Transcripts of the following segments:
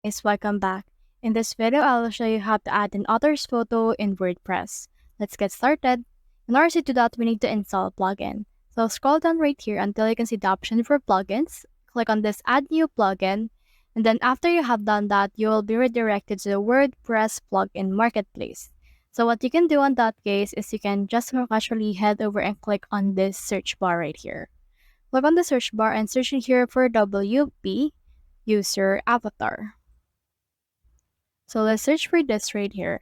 Welcome back. In this video, I'll show you how to add an author's photo in WordPress. Let's get started. In order to do that, we need to install a plugin. So scroll down right here until you can see the option for plugins. Click on this Add New Plugin. And then after you have done that, you will be redirected to the WordPress plugin marketplace. So what you can do in that case is you can just casually head over and click on this search bar right here. Click on the search bar and search in here for WP User Avatar. So let's search for this right here.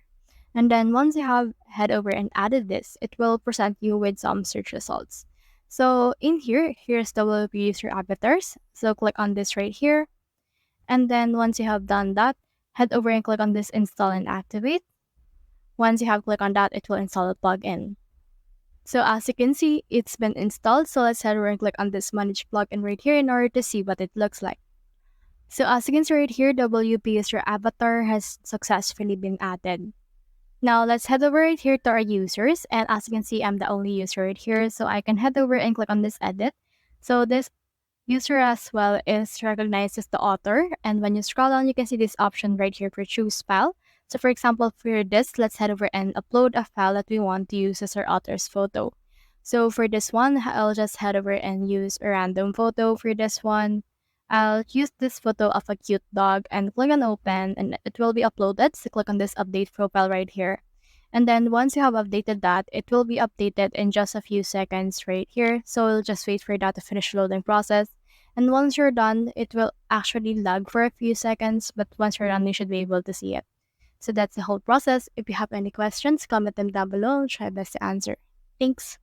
And then once you have head over and added this, it will present you with some search results. So in here, here's WP User Avatars. So click on this right here. And then once you have done that, head over and click on this Install and Activate. Once you have clicked on that, it will install the plugin. So as you can see, it's been installed. So let's head over and click on this Manage Plugin right here in order to see what it looks like. So as you can see right here, WP User Avatar has successfully been added. Now let's head over right here to our users, and as you can see, I'm the only user right here, so I can head over and click on this edit. So this user as well is recognized as the author, and when you scroll down, you can see this option right here for choose file. So for example, for this, let's head over and upload a file that we want to use as our author's photo. So for this one, I'll just head over and use a random photo for this one. I'll use this photo of a cute dog and click on open, and it will be uploaded. So click on this update profile right here. And then once you have updated that, it will be updated in just a few seconds right here. So we'll just wait for that to finish loading process. And once you're done, it will actually lag for a few seconds, but once you're done, you should be able to see it. So that's the whole process. If you have any questions, comment them down below. I'll try best to answer. Thanks.